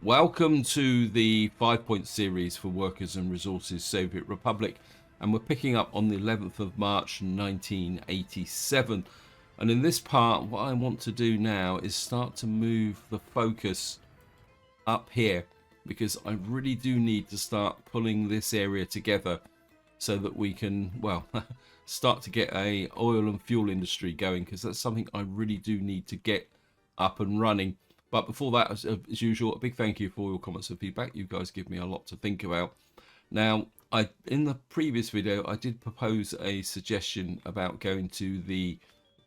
Welcome to the 5-point series for Workers and Resources Soviet Republic, and we're picking up on the 11th of March 1987. And in this part, what I want to do now is start to move the focus up here, because I really do need to start pulling this area together so that we can, well, start to get a oil and fuel industry going, because that's something I really do need to get up and running. But before that, as usual, a big thank you for all your comments and feedback. You guys give me a lot to think about. Now, in the previous video, I did propose a suggestion about going to the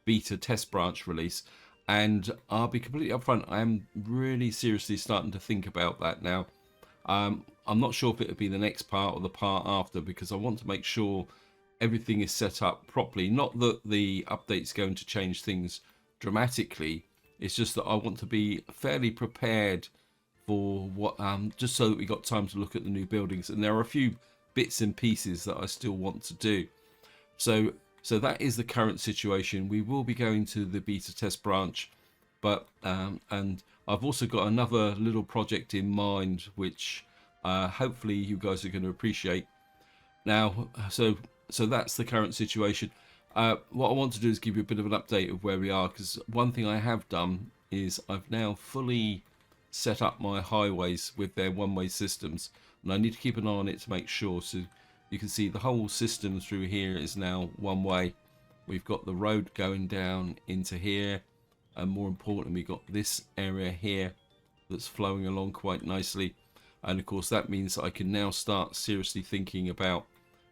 beta test branch release, and I'll be completely upfront, I am really seriously starting to think about that now. I'm not sure if it would be the next part or the part after, because I want to make sure everything is set up properly. Not that the update's going to change things dramatically, it's just that I want to be fairly prepared for what, just so that we got time to look at the new buildings. And there are a few bits and pieces that I still want to do. So that is the current situation. We will be going to the beta test branch, but and I've also got another little project in mind, which hopefully you guys are going to appreciate. Now, so that's the current situation. What I want to do is give you a bit of an update of where we are, because one thing I have done is I've now fully set up my highways with their one-way systems, and I need to keep an eye on it to make sure. So you can see the whole system through here is now one way. We've got the road going down into here, and more importantly, we've got this area here that's flowing along quite nicely. And of course that means I can now start seriously thinking about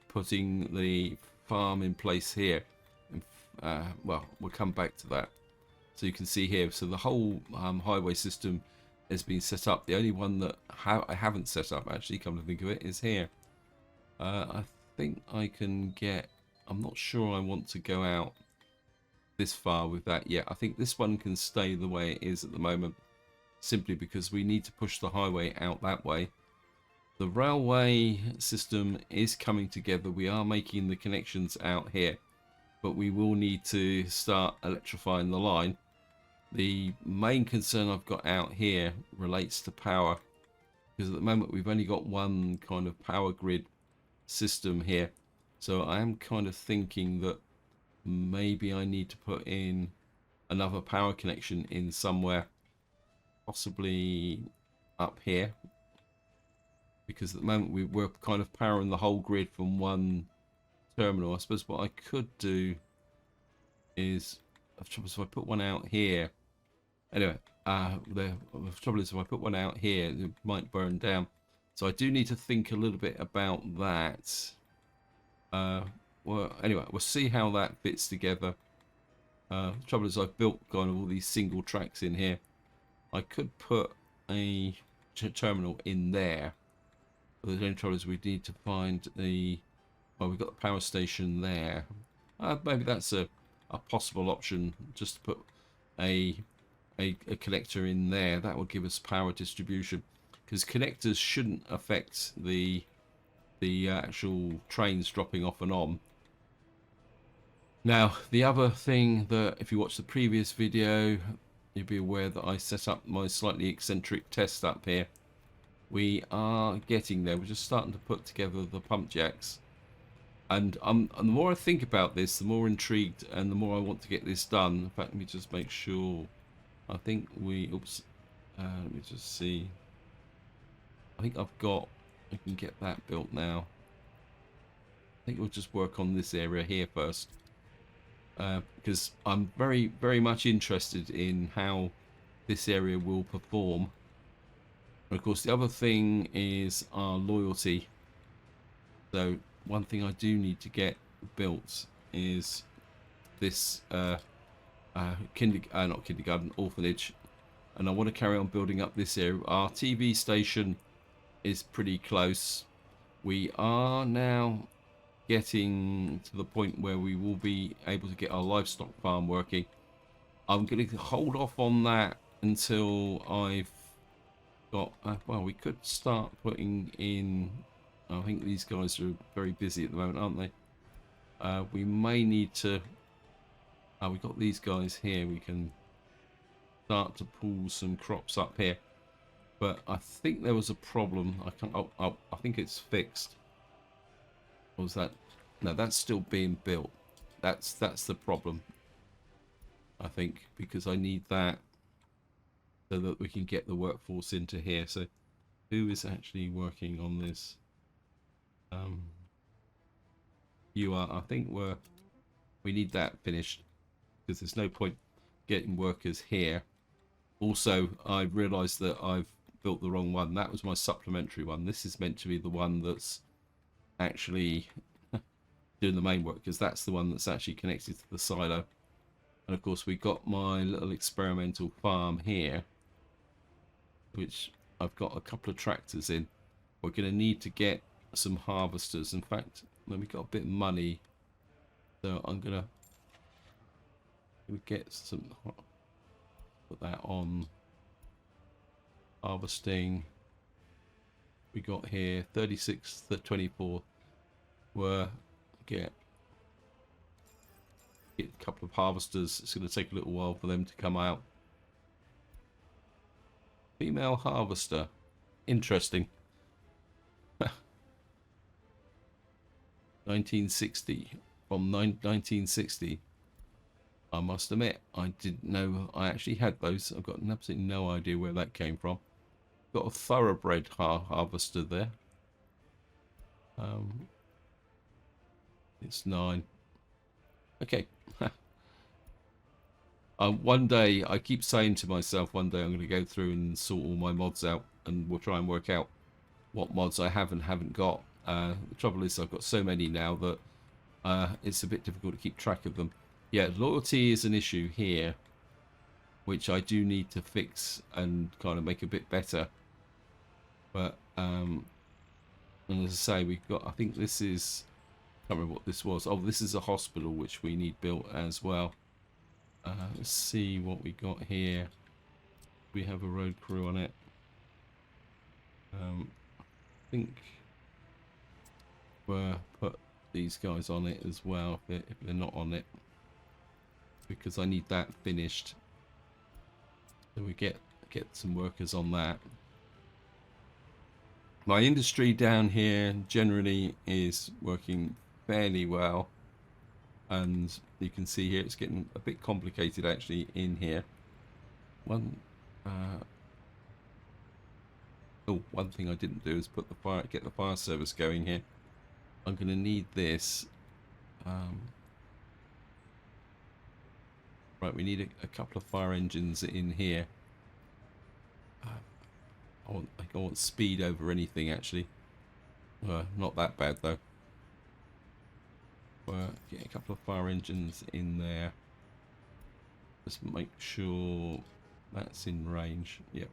putting the farm in place here. Well, we'll come back to that. So you can see here, so the whole highway system has been set up. The only one that I haven't set up, actually, come to think of it, is here. I think I can get, I'm not sure I want to go out this far with that yet. I think this one can stay the way it is at the moment, simply because we need to push the highway out that way. The railway system is coming together. We are making the connections out here, but we will need to start electrifying the line. The main concern I've got out here relates to power, because at the moment we've only got one kind of power grid system here. So I am kind of thinking that maybe I need to put in another power connection in somewhere, possibly up here, because at the moment we're kind of powering the whole grid from one terminal. I suppose what I could do is, if I put one out here, anyway, the trouble is if I put one out here, it might burn down. So I do need to think a little bit about that. Well, anyway, we'll see how that fits together. The trouble is I've built kind of all these single tracks in here. I could put a terminal in there, but the only trouble is we need to find the, well, we've got the power station there. Maybe that's a possible option, just to put a connector in there. That will give us power distribution, because connectors shouldn't affect the actual trains dropping off and on. Now, the other thing that, if you watch the previous video, you'll be aware that I set up my slightly eccentric test up here. We are getting there. We're just starting to put together the pump jacks. And the more I think about this, the more intrigued and the more I want to get this done. In fact, let me just make sure. I think we, oops, let me just see. I think I can get that built now. I think we'll just work on this area here first. Because I'm very, very much interested in how this area will perform. And of course, the other thing is our loyalty. So one thing I do need to get built is this not kindergarten, orphanage, and I want to carry on building up this area. Our TV station is pretty close. We are now getting to the point where we will be able to get our livestock farm working. I'm going to hold off on that until I've got, well, we could start putting in, I think these guys are very busy at the moment, aren't they? We may need to, we've got these guys here, we can start to pull some crops up here. But I think there was a problem. I can't. I think it's fixed. Or was that? No, that's still being built. That's the problem. I think because I need that so that we can get the workforce into here. So who is actually working on this? You are. I think we need that finished because there's no point getting workers here. Also, I realised that I've built the wrong one. That was my supplementary one. This is meant to be the one that's actually doing the main work, because that's the one that's actually connected to the silo. And of course, we got my little experimental farm here, which I've got a couple of tractors in. We're going to need to get some harvesters. In fact, when we got a bit of money, so I'm going to get some, put that on harvesting. We got here 36 to 24 were get a couple of harvesters. It's going to take a little while for them to come out. Female harvester, interesting. 1960, from 1960. I must admit, I didn't know I actually had those. I've got absolutely no idea where that came from. Got a thoroughbred harvester there. It's 9. Okay. One day, I keep saying to myself, one day I'm going to go through and sort all my mods out, and we'll try and work out what mods I have and haven't got. The trouble is I've got so many now that it's a bit difficult to keep track of them. Yeah, loyalty is an issue here, which I do need to fix and kind of make a bit better. But and as I say, we've got, I think this is, I can't remember what this was. Oh, this is a hospital which we need built as well. Let's see what we got here. We have a road crew on it. I think we'll put these guys on it as well if they're not on it, because I need that finished. So we get some workers on that. My industry down here generally is working fairly well, and you can see here it's getting a bit complicated actually in here. One thing I didn't do is get the fire service going here. I'm going to need this. Right, we need a couple of fire engines in here. I want speed over anything actually. Not that bad though. Get a couple of fire engines in there. Just make sure that's in range. Yep.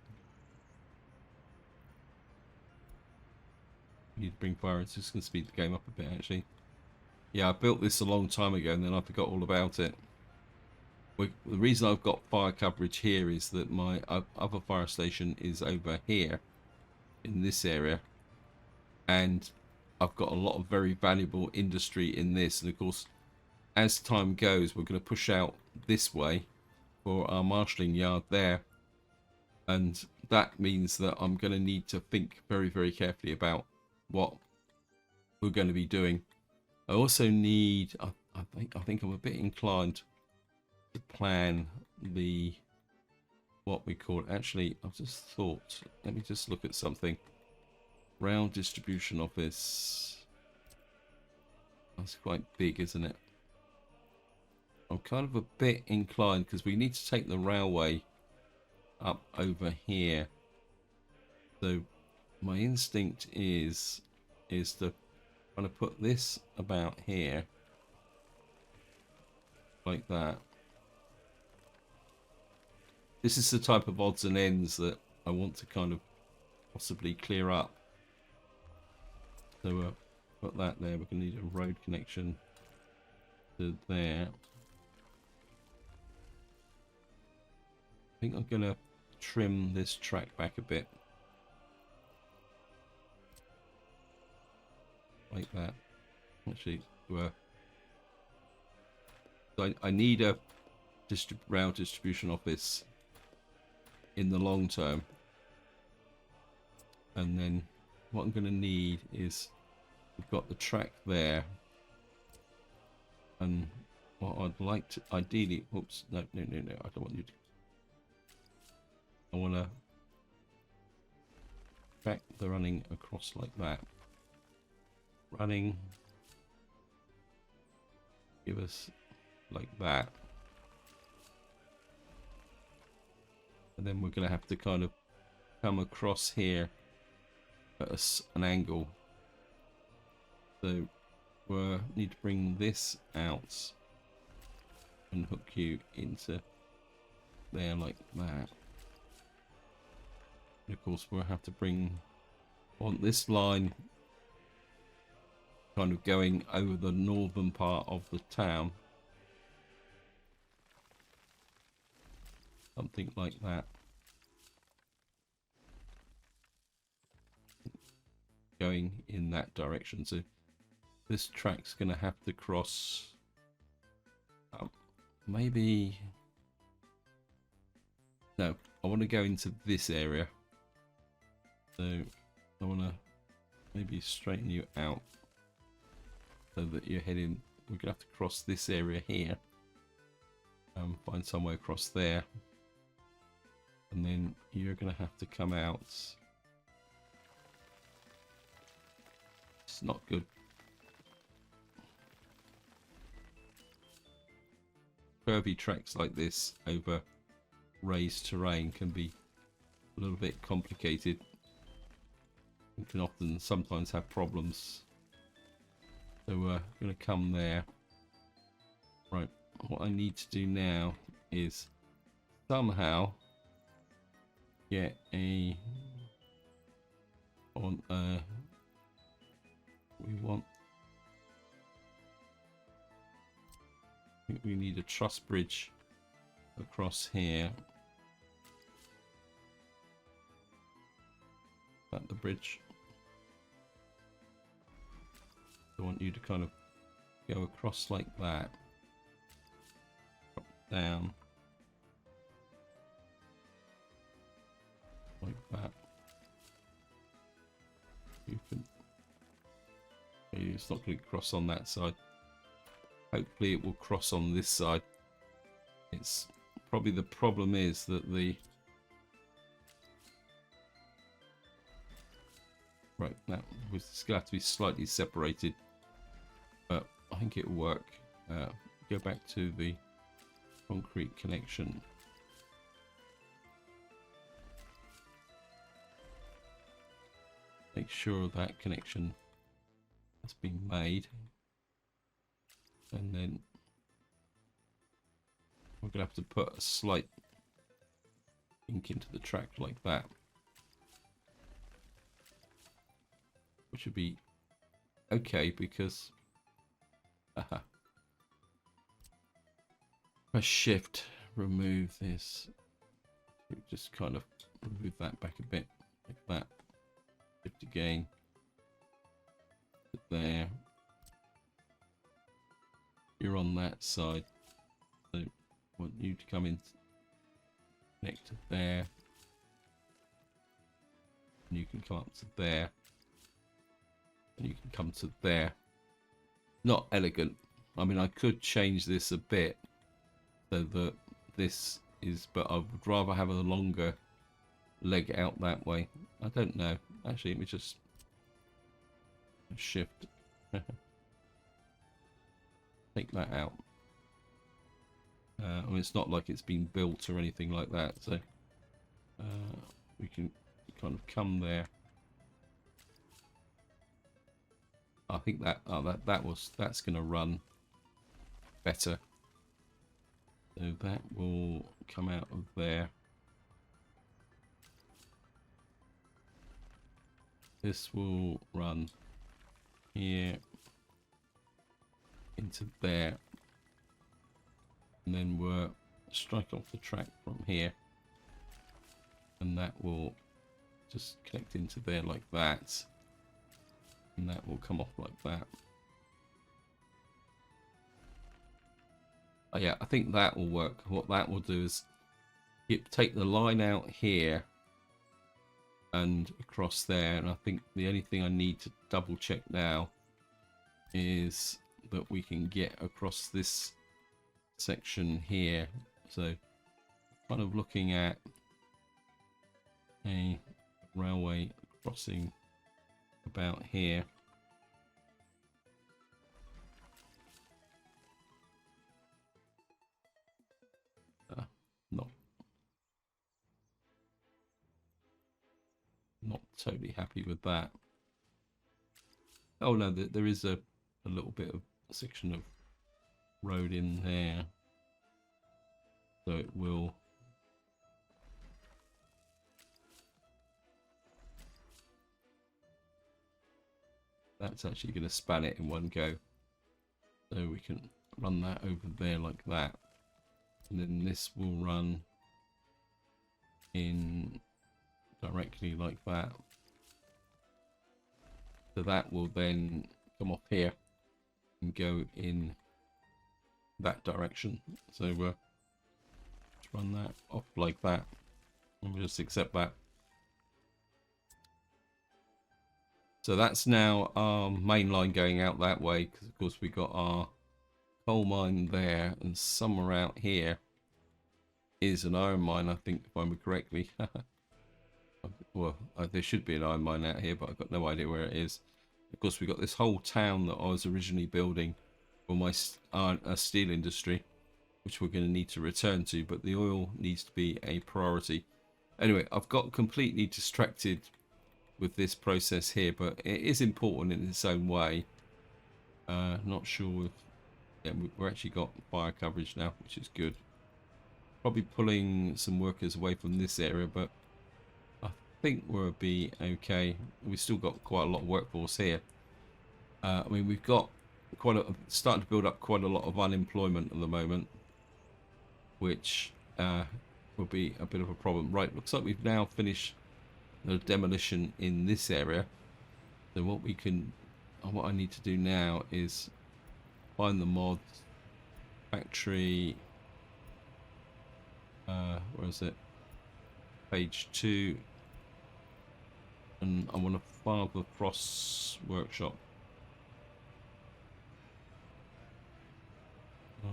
Need to bring fire. It's just going to speed the game up a bit actually. Yeah, I built this a long time ago and then I forgot all about it. The reason I've got fire coverage here is that my other fire station is over here in this area, and I've got a lot of very valuable industry in this, and of course as time goes we're going to push out this way for our marshalling yard there, and that means that I'm going to need to think very, very carefully about what we're going to be doing. I also need, I think I'm a bit inclined to plan the, what we call it. Actually, I've just thought, let me just look at something. Rail distribution office. That's quite big, isn't it? I'm kind of a bit inclined, because we need to take the railway up over here. So my instinct is to kind of put this about here, like that. This is the type of odds and ends that I want to kind of possibly clear up. So put that there. We're going to need a road connection to there. I think I'm going to trim this track back a bit. Like that. Actually, I need a rail distribution office in the long term. And then what I'm going to need is, we've got the track there, and what I'd like to ideally, oops, no, I don't want you to, I want to track the running across like that. Running, give us like that. And then we're going to have to kind of come across here at an angle. So we need to bring this out and hook you into there like that. And of course we'll have to bring on this line kind of going over the northern part of the town. Something like that. Going in that direction. So this track's going to have to cross maybe, no, I want to go into this area. So I want to maybe straighten you out so that you're heading, we're going to have to cross this area here. Find somewhere across there. And then you're going to have to come out. It's not good. Curvy tracks like this over raised terrain can be a little bit complicated. You can often sometimes have problems. So we're going to come there. Right, what I need to do now is somehow get a on we need a truss bridge across here. At the bridge, I want you to kind of go across like that, drop down like that. You can, it's not going to cross on that side. Hopefully it will cross on this side. It's probably, the problem is that the right, now it's going to have to be slightly separated, but I think it will work. Go back to the concrete connection. Make sure that connection has been made. And then we're going to have to put a slight ink into the track like that. Which would be okay because press shift, remove this, just kind of move that back a bit like that, shift again, there, you're on that side, so I want you to come in, connect to there, and you can come up to there. And you can come to there. Not elegant. I mean, I could change this a bit so that this is, but I would rather have a longer leg out that way. I don't know. Actually, let me just shift. Take that out. I mean, it's not like it's been built or anything like that, so we can kind of come there. I think that that's going to run better. So that will come out of there. This will run here into there, and then we'll strike off the track from here, and that will just connect into there like that. And that will come off like that. Oh yeah, I think that will work. What that will do is take the line out here and across there. And I think the only thing I need to double check now is that we can get across this section here. So kind of looking at a railway crossing about here. Not totally happy with that. Oh no, there is a little bit of a section of road in there, so it will that's actually going to span it in one go, so we can run that over there like that, and then this will run in directly like that, so that will then come off here and go in that direction. So let's run that off like that, and we'll just accept that. So that's now our main line going out that way, because of course we got our coal mine there, and somewhere out here is an iron mine, I think, if I remember correctly. Well, there should be an iron mine out here, but I've got no idea where it is. Of course, we got this whole town that I was originally building for my steel industry, which we're going to need to return to, but the oil needs to be a priority. Anyway, I've got completely distracted with this process here, but it is important in its own way. Not sure if... Yeah, we've actually got fire coverage now, which is good. Probably pulling some workers away from this area, but I think we'll be okay. We've still got quite a lot of workforce here. I mean, we've got starting to build up quite a lot of unemployment at the moment, which will be a bit of a problem. Right, looks like we've now finished the demolition in this area. So what I need to do now is find the mods, factory, where is it? Page 2, and I want to Father Frost's workshop. I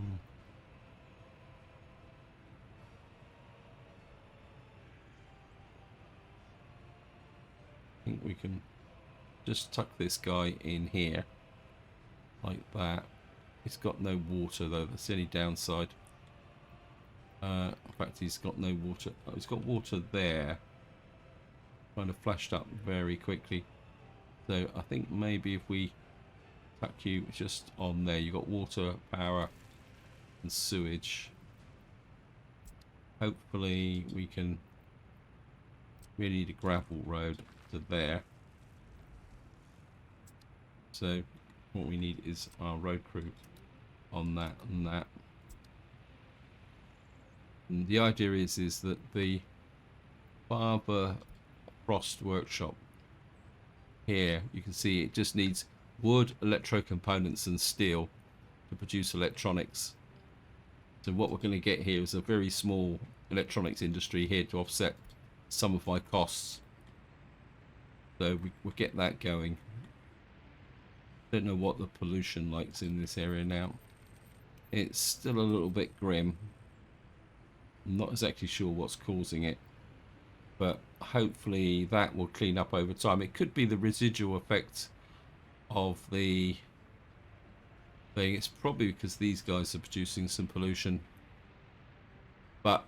think we can just tuck this guy in here like that. He's got no water though, that's the only downside. In fact, he's got no water. Oh, he's got water there. Kind of flashed up very quickly. So I think maybe if we tuck you just on there, you've got water, power and sewage. Hopefully we can... We need a gravel road to there. So what we need is our road crew on that and that. And the idea is that the Barber Frost workshop here, you can see it just needs wood, electro components and steel to produce electronics. So what we're going to get here is a very small electronics industry here to offset some of my costs. So we'll get that going. Don't know what the pollution likes in this area now. It's still a little bit grim. I'm not exactly sure what's causing it, but hopefully that will clean up over time. It could be the residual effect of the thing. It's probably because these guys are producing some pollution, but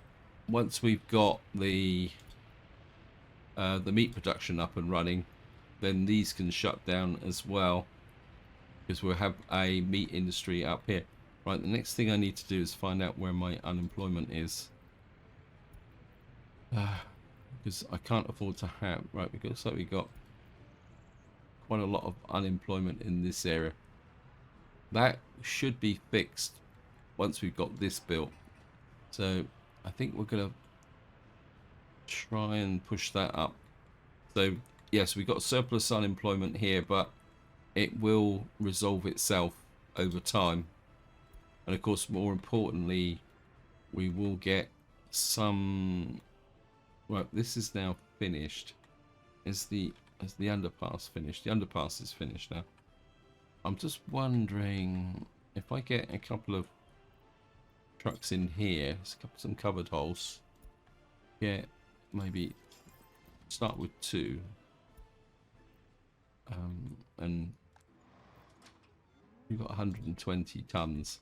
once we've got the meat production up and running, then these can shut down as well, because we'll have a meat industry up here. Right, the next thing I need to do is find out where my unemployment is, because I can't afford to have... Right, it looks like we got quite a lot of unemployment in this area. That should be fixed once we've got this built. So I think we're going to try and push that up. So yes, we've got surplus unemployment here, but it will resolve itself over time. And of course, more importantly, we will get some... Right, this is now finished. is the underpass finished? The underpass is finished now. I'm just wondering if I get a couple of trucks in here, some covered holes. Yeah, maybe start with 2. And we've got 120 tons.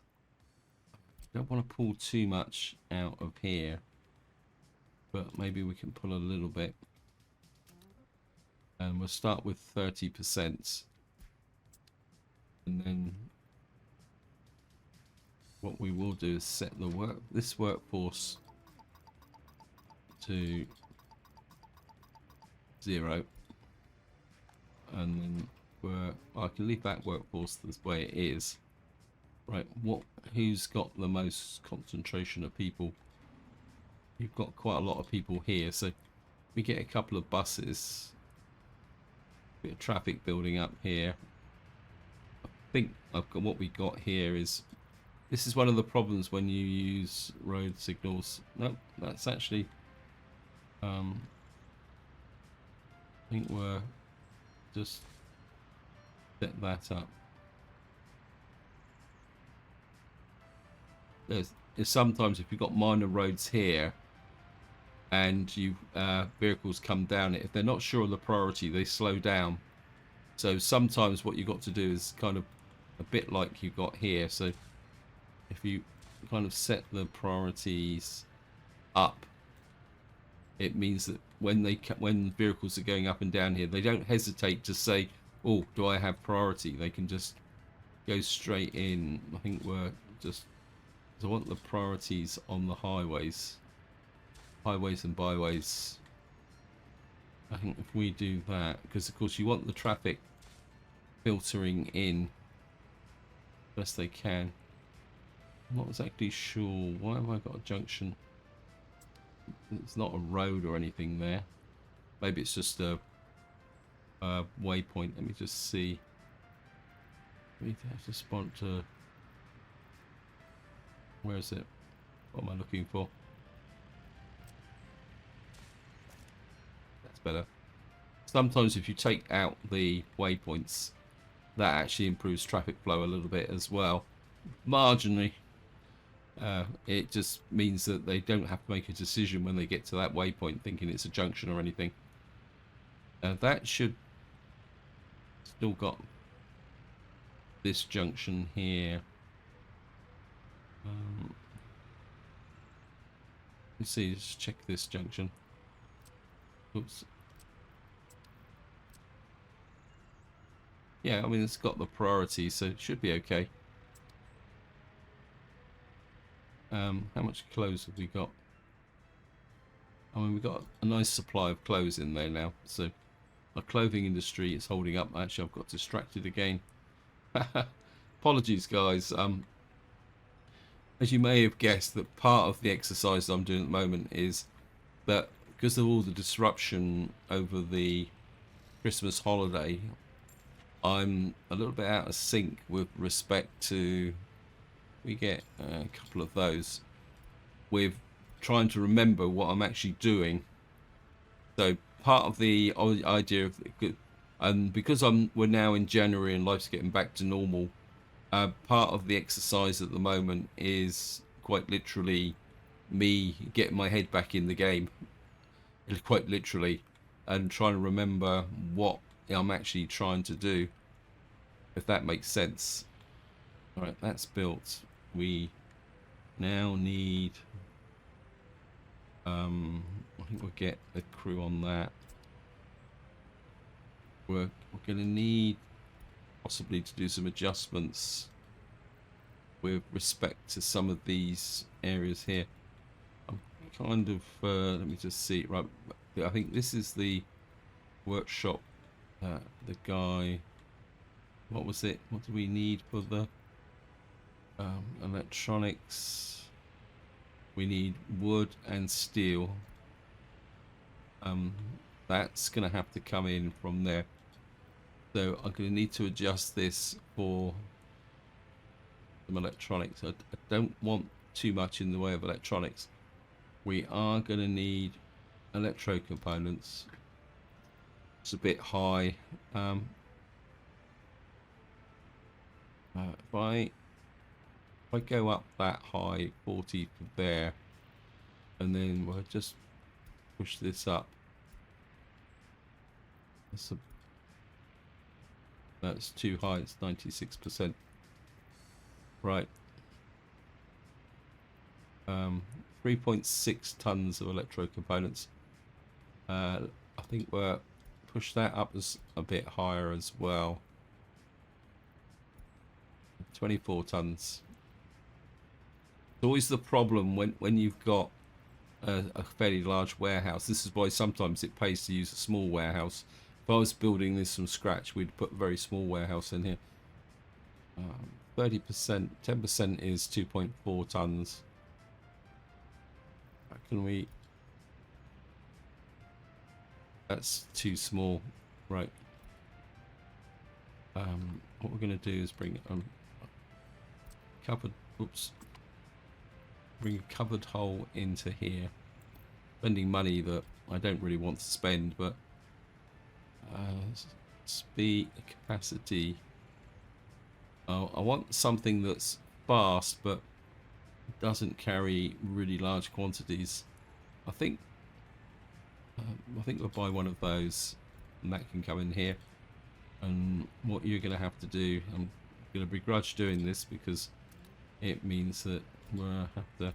Don't want to pull too much out of here, but maybe we can pull a little bit. And we'll start with 30%. And then what we will do is set this workforce to 0. And then I can leave that workforce the way it is. Right, who's got the most concentration of people? You've got quite a lot of people here, so we get a couple of buses. Bit of traffic building up here. I think what we got here is, this is one of the problems when you use road signals. Nope, that's actually I think we're just set that up. There's sometimes if you've got minor roads here and you vehicles come down it, if they're not sure of the priority, they slow down. So sometimes what you've got to do is kind of a bit like you've got here. So if you kind of set the priorities up, it means that when vehicles are going up and down here, they don't hesitate to say, oh, do I have priority? They can just go straight in. I think we're just, I want the priorities on the highways and byways. I think if we do that, because of course you want the traffic filtering in best they can. I'm not exactly sure. Why have I got a junction? It's not a road or anything there. Maybe it's just a waypoint. Let me just see. We have to spawn to. Where is it? What am I looking for? That's better. Sometimes if you take out the waypoints, that actually improves traffic flow a little bit as well. Marginally. It just means that they don't have to make a decision when they get to that waypoint thinking it's a junction or anything. That should still got this junction here. Let's see, let's check this junction. Oops. Yeah, I mean, it's got the priority, so it should be okay. How much clothes have we got? I mean, we've got a nice supply of clothes in there now, so our clothing industry is holding up. Actually, I've got distracted again. Apologies, guys. As you may have guessed, that part of the exercise I'm doing at the moment is that because of all the disruption over the Christmas holiday, I'm a little bit out of sync with respect to, we get a couple of those, with trying to remember what I'm actually doing. So part of the idea of, and because we're now in January and life's getting back to normal, part of the exercise at the moment is quite literally me getting my head back in the game, quite literally, and trying to remember what I'm actually trying to do, if that makes sense. All right, that's built. We now need, I think we'll get a crew on that. We're going to need possibly to do some adjustments with respect to some of these areas here. I'm kind of, let me just see, right, I think this is the workshop, the guy, what was it, what do we need for the electronics? We need wood and steel. That's going to have to come in from there. So I'm going to need to adjust this for some electronics. I don't want too much in the way of electronics. We are going to need electro components. It's a bit high. If I go up that high, 40 from there, and then we'll just push this up. That's too high. It's 96%. Right. 3.6 tons of electro components. I think we'll push that up as a bit higher as well. 24 tons. It's always the problem when you've got a fairly large warehouse. This is why sometimes it pays to use a small warehouse. If I was building this from scratch, we'd put a very small warehouse in here. 30%, 10% is 2.4 tons. Can we? That's too small, right? What we're going to do is bring covered. Oops. Bring a covered hole into here. Spending money that I don't really want to spend, but speed capacity. I want something that's fast but doesn't carry really large quantities. I think we'll buy one of those, and that can come in here. And what you're going to have to do, I'm going to begrudge doing this because it means that we'll have to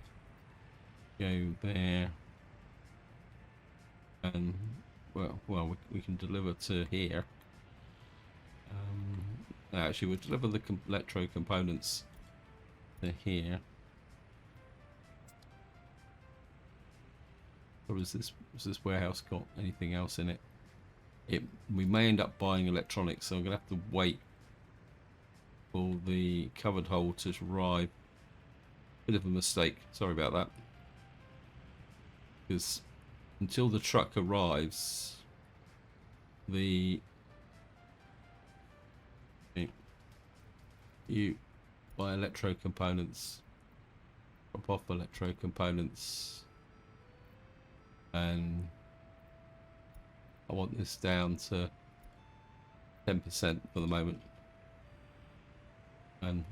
go there, and well, we can deliver to here. Actually, we'll deliver the electro components to here. Or has this warehouse got anything else in it? We may end up buying electronics, so I'm gonna have to wait for the covered hole to arrive. Bit of a mistake, sorry about that. Because until the truck arrives, you buy electro components, drop off electro components, and I want this down to 10% for the moment. And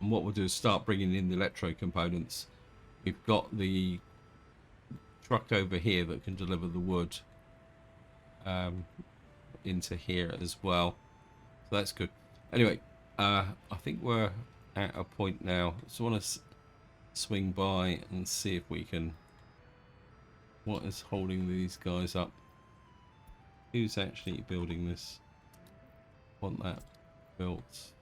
what we'll do is start bringing in the electro components. We've got the truck over here that can deliver the wood into here as well, so that's good. Anyway, I think we're at a point now, so I want to swing by and see if we can, what is holding these guys up, who's actually building this. Want that built.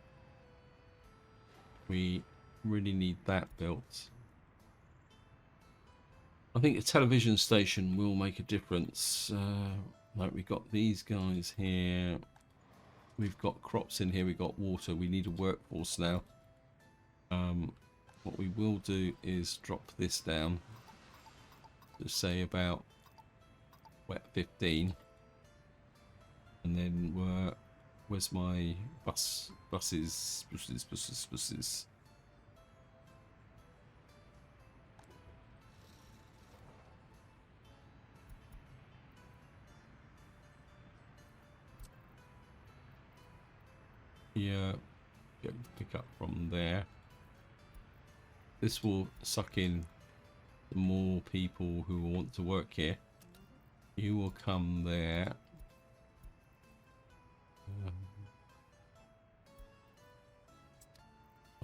We really need that built. I think a television station will make a difference. Like, we got these guys here, we've got crops in here, we've got water, we need a workforce now. What we will do is drop this down to say about wet 15, and then where's my buses? Yeah, pick up from there. This will suck in the more people who want to work here. You will come there.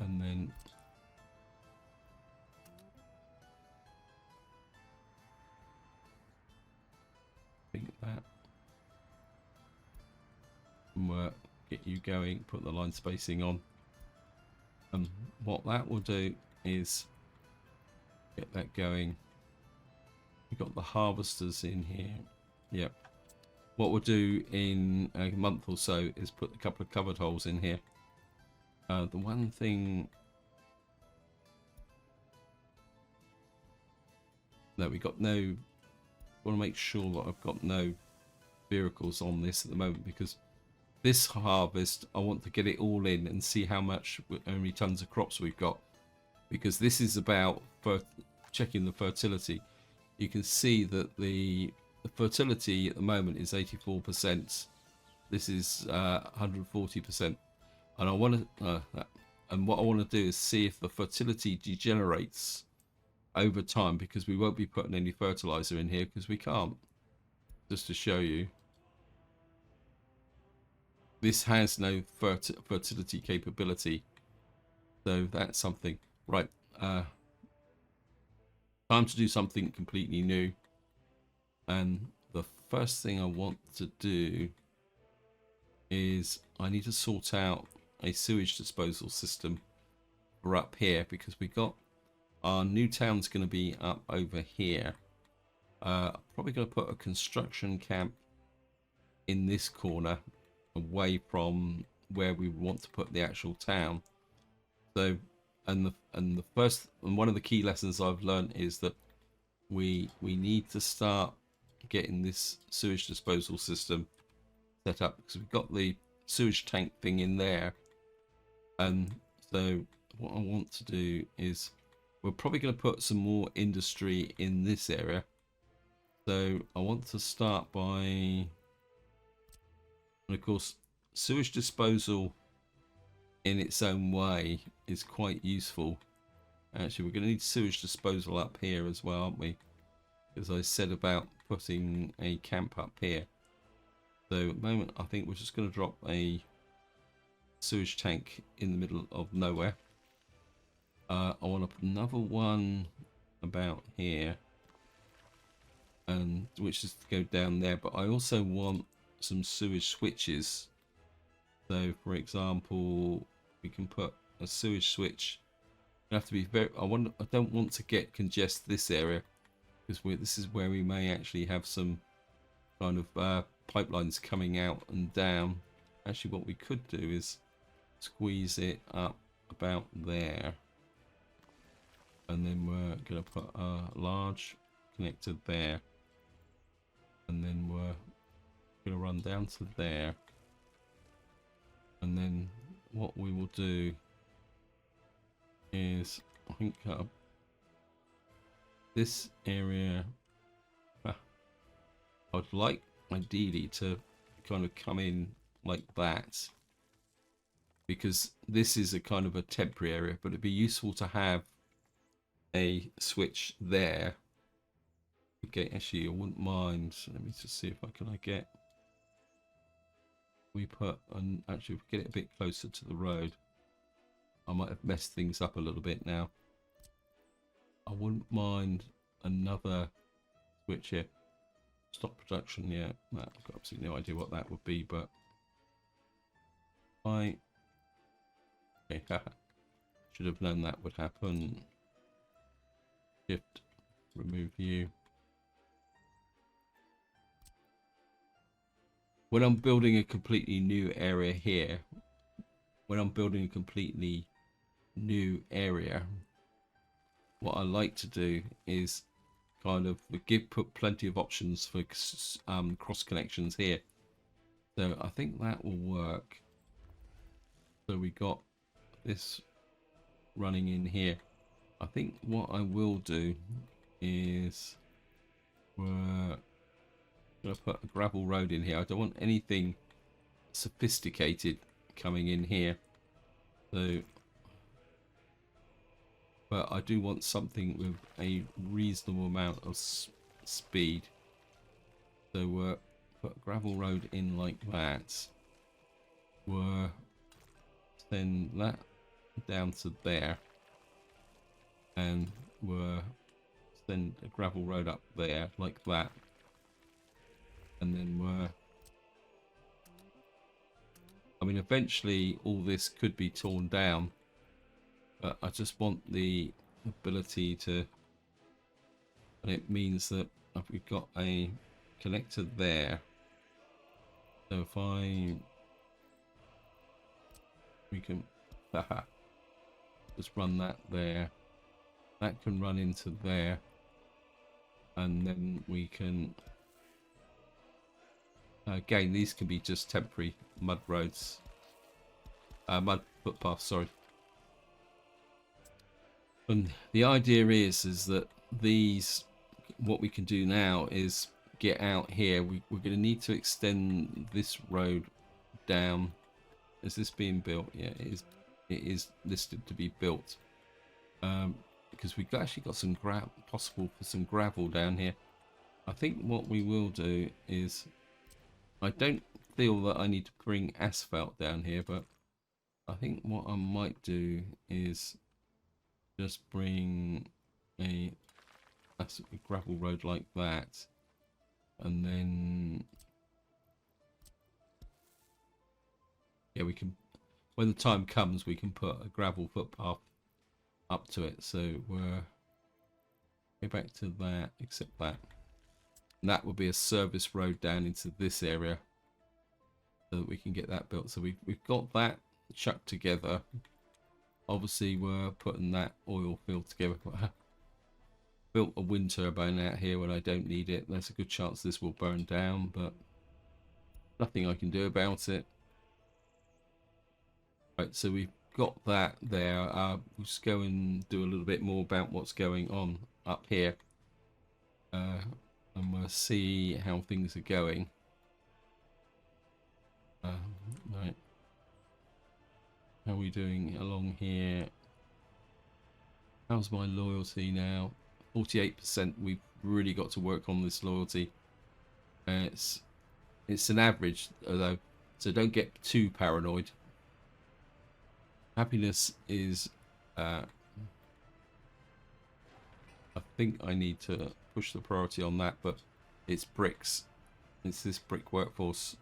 And then think that work, get you going, put the line spacing on. And what that will do is get that going. We've got the harvesters in here. Yep. What we'll do in a month or so is put a couple of covered holes in here. The one thing that we got no, want to make sure that I've got no vehicles on this at the moment, because this harvest I want to get it all in and see how many tons of crops we've got, because this is about checking the fertility. You can see that the the fertility at the moment is 84%. This is 140%, and I want to and what I want to do is see if the fertility degenerates over time, because we won't be putting any fertilizer in here because we can't. Just to show you, this has no fertility capability, so that's something. Right, time to do something completely new, and the first thing I want to do is I need to sort out a sewage disposal system for up here, because we got our new town's going to be up over here. Probably going to put a construction camp in this corner, away from where we want to put the actual town. So, and one of the key lessons I've learned is that we need to start getting this sewage disposal system set up, because we've got the sewage tank thing in there. And so what I want to do is, we're probably going to put some more industry in this area. So I want to start by, and of course, sewage disposal in its own way is quite useful. Actually, we're going to need sewage disposal up here as well, aren't we? As I said about putting a camp up here. So at the moment, I think we're just going to drop a sewage tank in the middle of nowhere. I want to put another one about here, and which is to go down there. But I also want some sewage switches. So, for example, we can put a sewage switch. You have to be very. I don't want to get congest this area, because this is where we may actually have some kind of pipelines coming out and down. Actually, what we could do is squeeze it up about there, and then we're going to put a large connector there, and then we're going to run down to there, and then what we will do is, I think this area, I'd like ideally to kind of come in like that, because this is a kind of a temporary area, but it'd be useful to have a switch there. Okay, actually I wouldn't mind, let me just see if I get, we put an, actually if we get it a bit closer to the road, I might have messed things up a little bit now. I wouldn't mind another switch here. Stop production, yeah. I've got absolutely no idea what that would be, but I should have known that would happen. Shift, remove view. When I'm building a completely new area here, what I like to do is kind of put plenty of options for cross connections here. So I think that will work. So we got this running in here. I think what I will do is we're going to put a gravel road in here. I don't want anything sophisticated coming in here. So, but I do want something with a reasonable amount of speed. So we're put a gravel road in like that. We're send that down to there, and we're send a gravel road up there like that, and then we're, I mean, eventually all this could be torn down, but I just want the ability to, and it means that if we've got a connector there, so if we can just run that there, that can run into there, and then we can, again, these can be just temporary mud roads, mud footpaths, sorry. And the idea is that these, what we can do now is get out here, we're going to need to extend this road down. Is this being built? Yeah, it is. It is listed to be built. Because we've actually got some possible for some gravel down here. I think what we will do is, I don't feel that I need to bring asphalt down here, but I think what I might do is just bring a gravel road like that, and then yeah, we can, when the time comes, we can put a gravel footpath up to it. So we're go back to that, except that. And that would be a service road down into this area, so that we can get that built. So we've got that chucked together. Obviously, we're putting that oil field together. Built a wind turbine out here when I don't need it. There's a good chance this will burn down, but nothing I can do about it. Right, so we've got that there. We'll just go and do a little bit more about what's going on up here. And we'll see how things are going. Right. How are we doing along here? How's my loyalty now? 48%. We've really got to work on this loyalty. It's an average, though, so don't get too paranoid. Happiness is... I think I need to push the priority on that, but it's bricks. It's this brick workforce.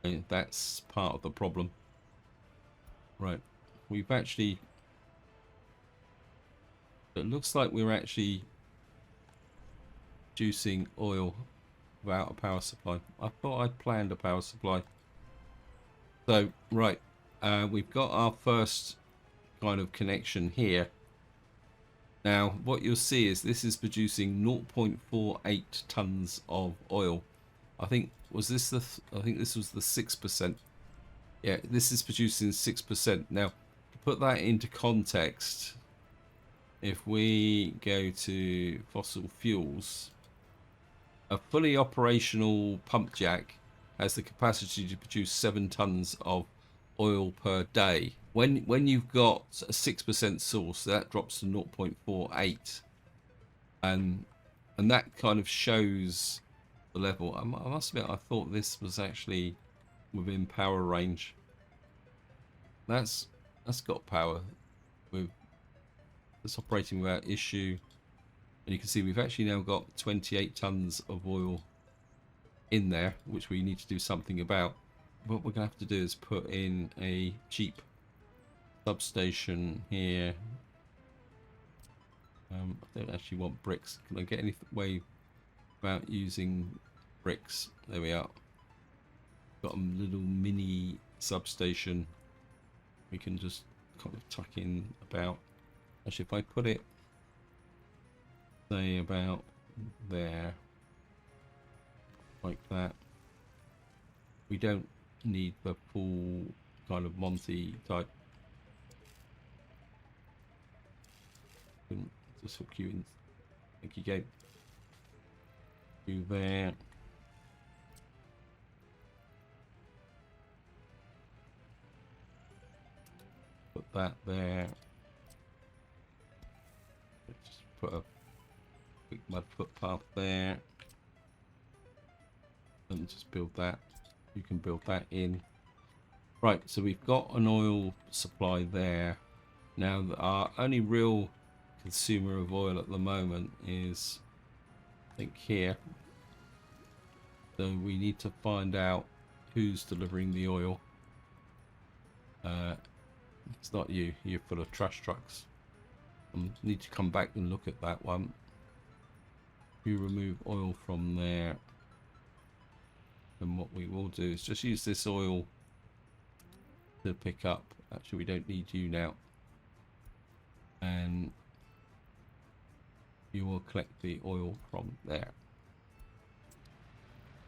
And that's part of the problem. Right. We've actually... It looks like we're actually producing oil without a power supply. I thought I'd planned a power supply. So, right. We've got our first kind of connection here. Now, what you'll see is this is producing 0.48 tons of oil. I think was this the I think this was the 6%. Yeah, this is producing 6%. Now, to put that into context, if we go to fossil fuels, a fully operational pump jack has the capacity to produce 7 tons of oil per day. When you've got a 6% source, that drops to 0.48, and that kind of shows the level. I must admit, I thought this was actually within power range. That's got power. It's operating without issue, and you can see we've actually now got 28 tons of oil in there, which we need to do something about. What we're gonna have to do is put in a cheap substation here. I don't actually want bricks. Can I get any way about using bricks? There we are. Got a little mini substation we can just kind of tuck in about. Actually, if I put it, say, about there, like that, we don't need the full kind of Monty type. Just hook you in. Thank you, Gabe. You there. Put that there. Just put a quick mud footpath there. And just build that. You can build that in. Right, so we've got an oil supply there. Now, our only real consumer of oil at the moment is, I think, here. So we need to find out who's delivering the oil. It's not you. You're full of trash trucks. Need to come back and look at that one. You remove oil from there. And what we will do is just use this oil to pick up. Actually, we don't need you now. And you will collect the oil from there.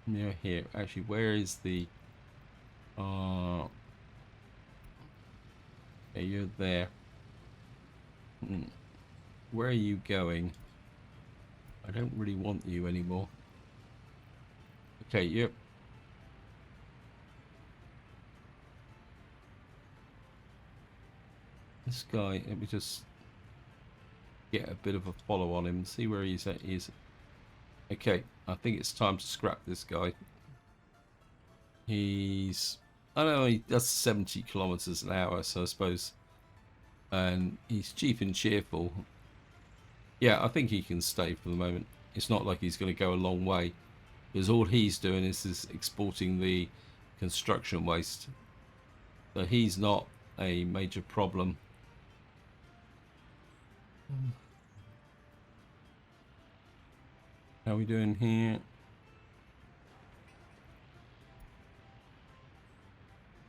Near here. Actually, where is the... yeah, you're there. Where are you going? I don't really want you anymore. Okay, yep. This guy, let me just get a bit of a follow on him, see where he's at. Okay, I think it's time to scrap this guy. He's, I don't know, he does 70 kilometers an hour, so I suppose, and he's cheap and cheerful. Yeah, I think he can stay for the moment. It's not like he's going to go a long way, because all he's doing is exporting the construction waste. So he's not a major problem. How are we doing here?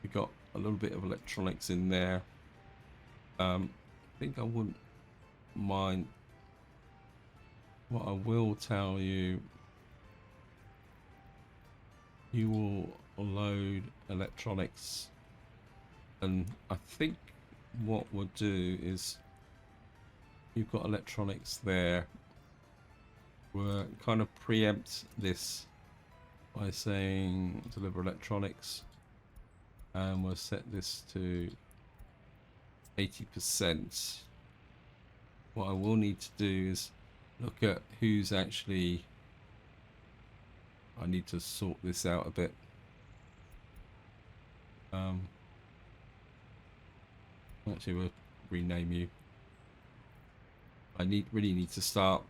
We got a little bit of electronics in there. I think I wouldn't mind. What I will tell you, you will load electronics, and I think what we'll do is, you've got electronics there. We'll kind of preempt this by saying deliver electronics, and we'll set this to 80%. What I will need to do is look at who's actually, I need to sort this out a bit. Actually, we'll rename you. I really need to start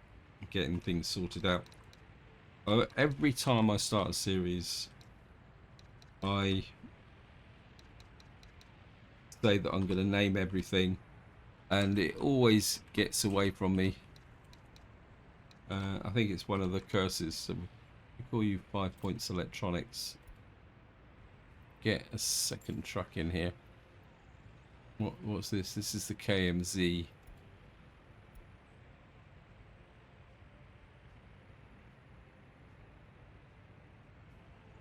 getting things sorted out. Every time I start a series, I say that I'm going to name everything, and it always gets away from me. I think it's one of the curses. So we call you 5 Points Electronics. Get a second truck in here. What's this? This is the KMZ.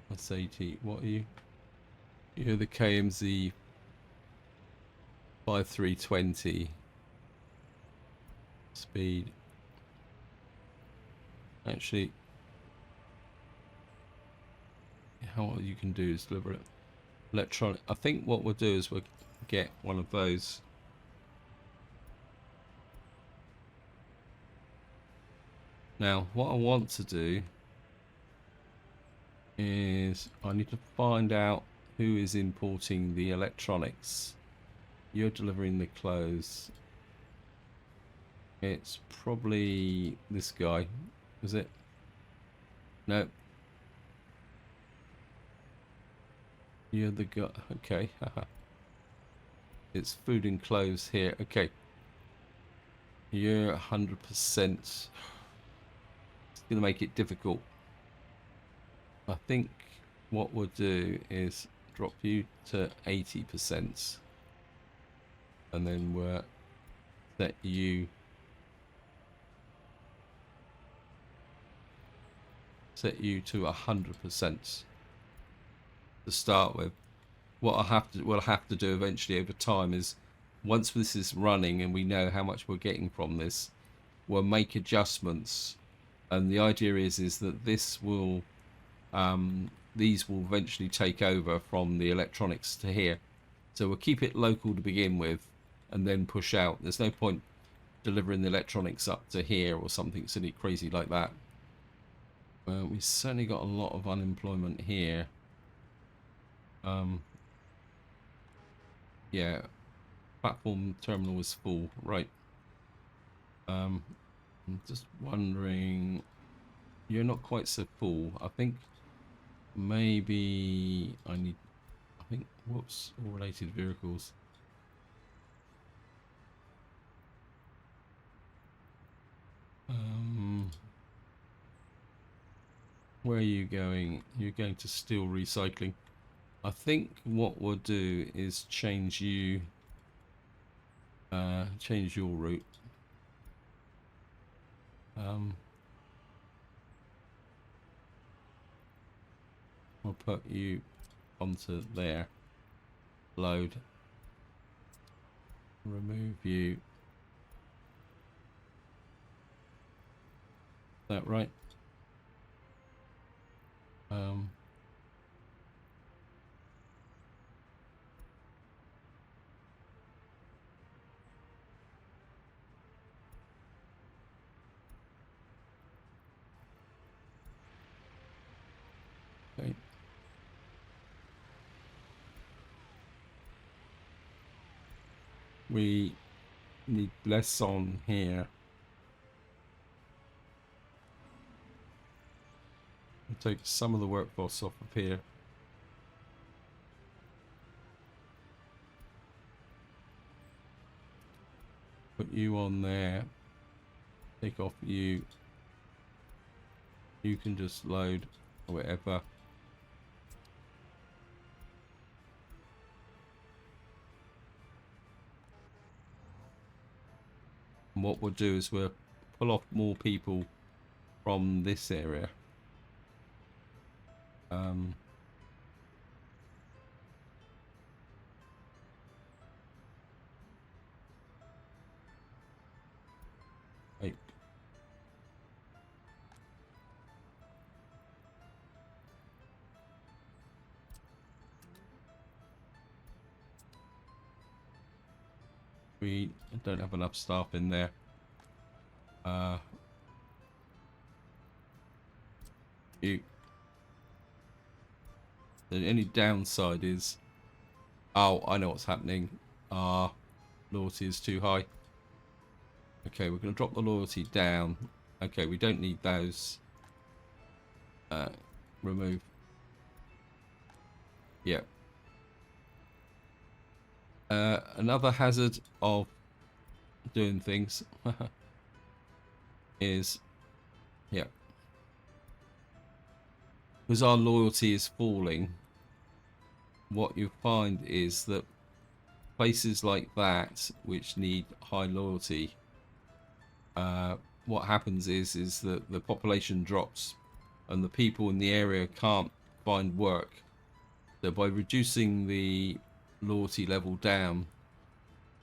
That's 80. What are you? You're the KMZ 5320. Speed. Actually, how you can do is deliver it. Electronic. I think what we'll do is we'll get one of those. Now, what I want to do is I need to find out who is importing the electronics. You're delivering the clothes. It's probably this guy, is it? No. You're the guy. Okay. It's food and clothes here. Okay. You're 100%. It's going to make it difficult. I think what we'll do is drop you to 80%. And then we'll set you to 100% to start with. What we'll have to do eventually over time is, once this is running and we know how much we're getting from this, we'll make adjustments. And the idea is that this will, these will eventually take over from the electronics to here. So we'll keep it local to begin with, and then push out. There's no point delivering the electronics up to here or something silly crazy like that. Well, we've certainly got a lot of unemployment here. Yeah, platform terminal is full, right? I'm just wondering, you're not quite so full. I think maybe whoops, all related vehicles. Where are you going? You're going to steel recycling. I think what we'll do is change you, change your route. We'll put you onto there. Load. Remove you. that right? Okay. We need less on here. We'll take some of the workforce off of here. Put you on there. Take off you. You can just load or whatever. And what we'll do is we'll pull off more people from this area. Right. We don't have enough staff in there. The only downside is, oh, I know what's happening. Loyalty is too high. Okay, we're going to drop the loyalty down. Okay, we don't need those. Remove. Yeah. Another hazard of doing things is, yeah, because our loyalty is falling, what you find is that places like that which need high loyalty, what happens is that the population drops and the people in the area can't find work. So by reducing the loyalty level down,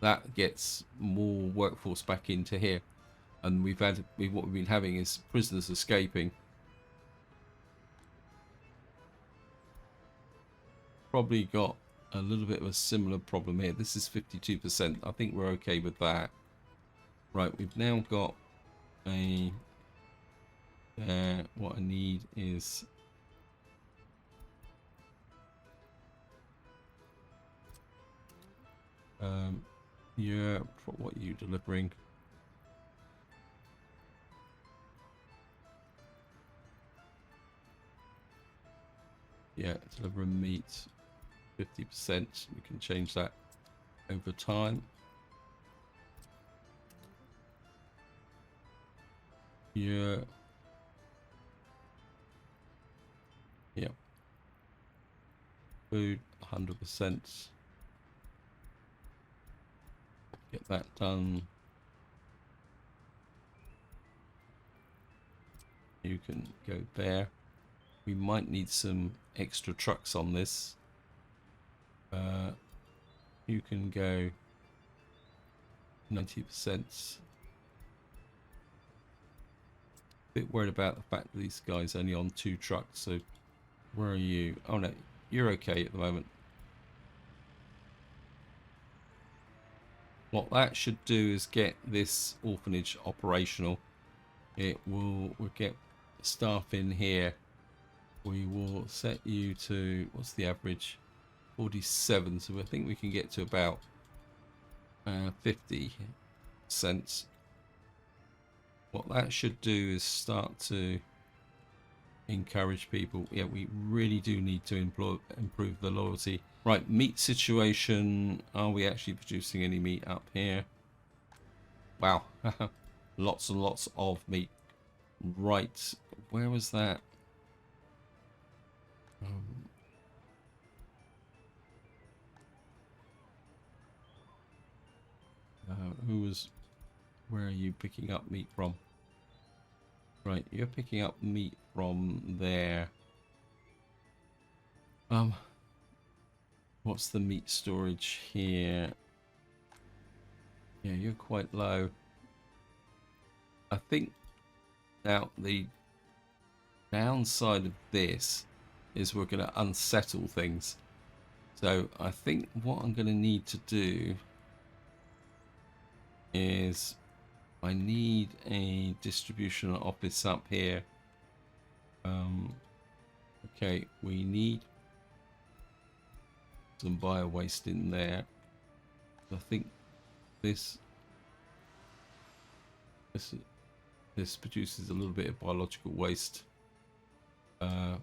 that gets more workforce back into here. And what we've been having is prisoners escaping. Probably got a little bit of a similar problem here. This is 52%. I think we're okay with that. Right, we've now got a... what I need is... yeah, what are you delivering? Yeah, delivering meat, 50%. We can change that over time. Yeah. Yeah. Food, 100%. Get that done. You can go there. We might need some extra trucks on this. You can go 90%. Bit worried about the fact that these guys only on 2 trucks. So where are you? Oh no, you're okay at the moment. What that should do is get this orphanage operational. We'll get staff in here. We will set you to, what's the average? 47. So I think we can get to about 50 cents. What that should do is start to encourage people. Yeah, we really do need to improve the loyalty. Right, meat situation. Are we actually producing any meat up here? Wow, lots and lots of meat. Right, where was that? Where are you picking up meat from? Right, you're picking up meat from there. What's the meat storage here? Yeah, you're quite low. I think Now, the downside of this is we're going to unsettle things. So I think what I'm going to need to do is I need a distribution office up here. Okay, we need some bio waste in there. I think this produces a little bit of biological waste. I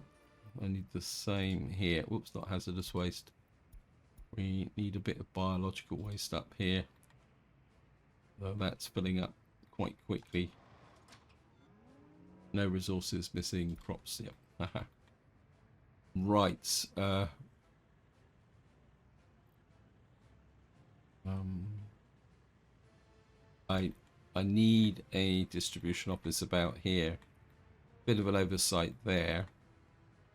need the same here. Whoops, not hazardous waste. We need a bit of biological waste up here. Though that's filling up quite quickly. No resources missing, crops. Yep. Right. I need a distribution office about here. Bit of an oversight there.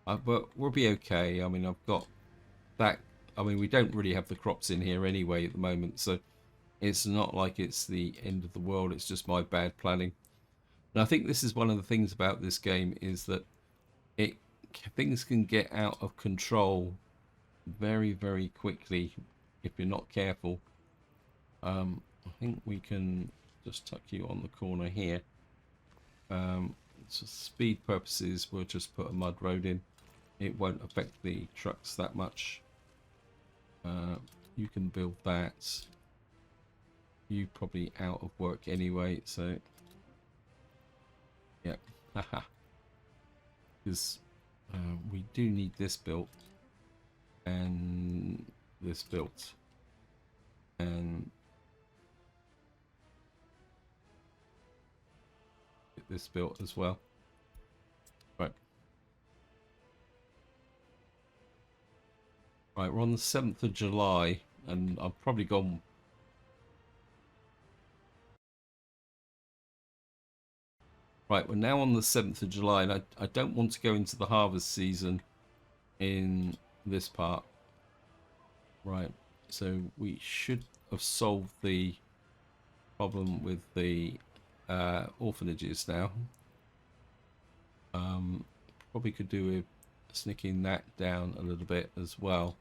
But we'll be okay. I mean, I've got that. I mean, we don't really have the crops in here anyway at the moment, so it's not like it's the end of the world. It's just my bad planning. And I think this is one of the things about this game is that things can get out of control very, very quickly if you're not careful. I think we can just tuck you on the corner here. For speed purposes, we'll just put a mud road in. It won't affect the trucks that much. You can build that. You probably out of work anyway, so yeah. Haha. Because we do need this built and this built and get this built as well. Right, we're on the 7th of July and I've probably gone right. We're now on the 7th of July and I don't want to go into the harvest season in this part. Right, so we should have solved the problem with the orphanages now. Probably could do with snicking that down a little bit as well,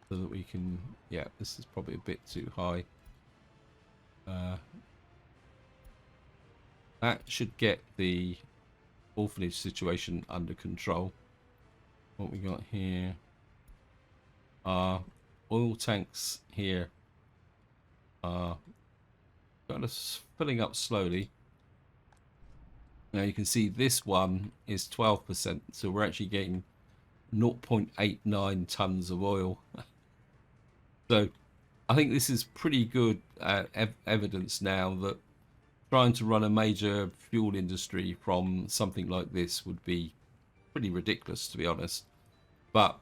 so that we can. Yeah, this is probably a bit too high. That should get the orphanage situation under control. What we got here are oil tanks here. Are kind of filling up slowly. Now you can see this one is 12%, so we're actually getting 0.89 tons of oil. So I think this is pretty good evidence now that trying to run a major fuel industry from something like this would be pretty ridiculous, to be honest. But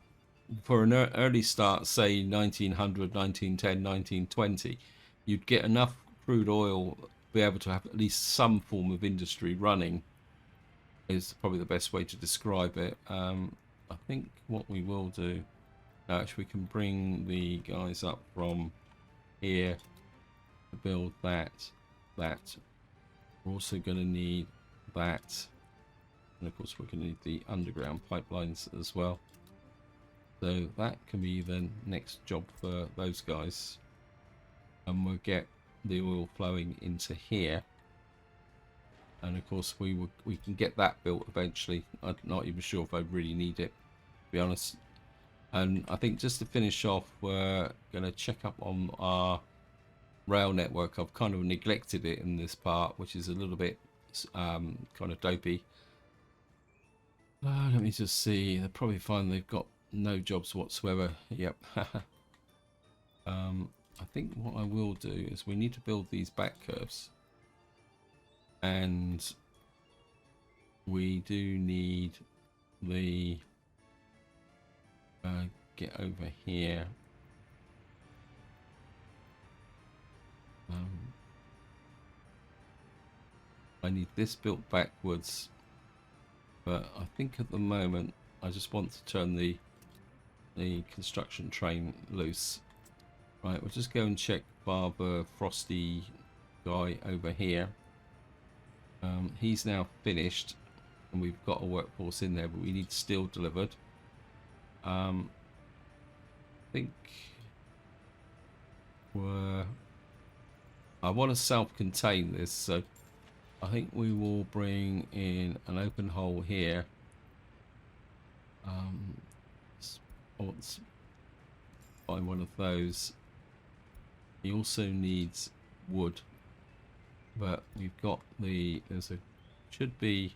for an early start, say 1900, 1910, 1920, you'd get enough crude oil to be able to have at least some form of industry running, is probably the best way to describe it. I think what we will do, actually we can bring the guys up from here to build that. We're also going to need that, and of course we're going to need the underground pipelines as well. So that can be the next job for those guys, and we'll get the oil flowing into here. And of course we can get that built eventually. I'm not even sure if I really need it, to be honest. And I think just to finish off, we're going to check up on our rail network. I've kind of neglected it in this part, which is a little bit kind of dopey. Let me just see. They'll probably find they've got no jobs whatsoever. Yep. I think what I will do is we need to build these back curves, and we do need the get over here. I need this built backwards, but I think at the moment I just want to turn the construction train loose. Right, we'll just go and check Barber Frosty guy over here. He's now finished, and we've got a workforce in there, but we need steel delivered. I think I want to self-contain this, so I think we will bring in an open hole here. Let's find one of those. He also needs wood, but we've got should be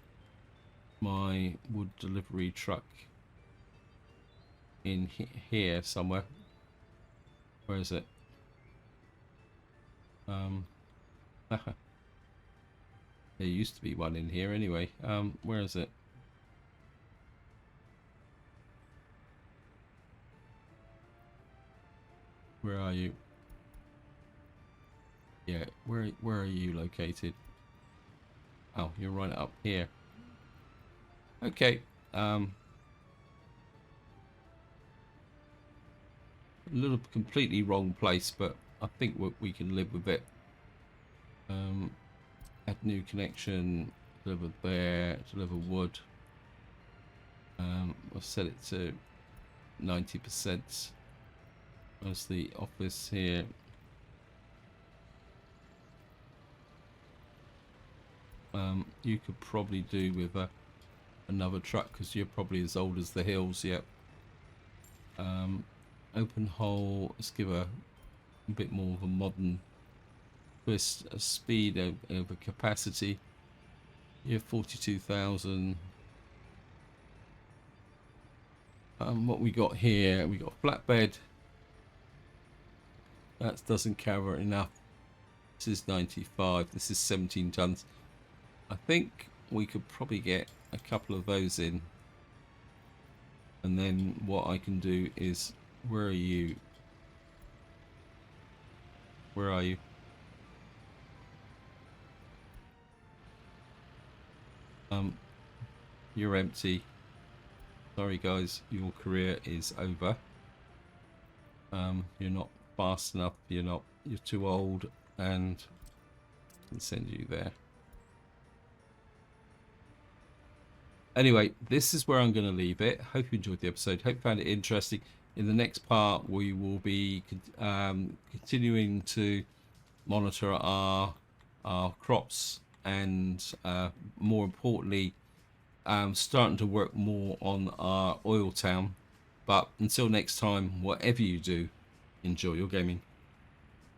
my wood delivery truck in here somewhere. Where is it? There used to be one in here anyway. Where is it? Where are you? Yeah, where are you located? Oh, you're right up here. Okay. A little completely wrong place, but I think we can live with it. Add new connection, deliver there, deliver wood. I'll set it to 90%. That's the office here. You could probably do with another truck because you're probably as old as the hills. Yep. Open hole. Let's give a bit more of a modern twist. A speed over capacity. Yeah, 42,000. What we got here? We got flatbed. That doesn't cover enough. This is 95. This is 17 tons. I think we could probably get a couple of those in, and then what I can do is, where are you? Where are you? You're empty. Sorry guys, your career is over. You're not fast enough. You're too old, and I can send you there. Anyway, this is where I'm going to leave it. Hope you enjoyed the episode. Hope you found it interesting. In the next part, we will be continuing to monitor our crops, and more importantly, starting to work more on our oil town. But until next time, whatever you do, enjoy your gaming.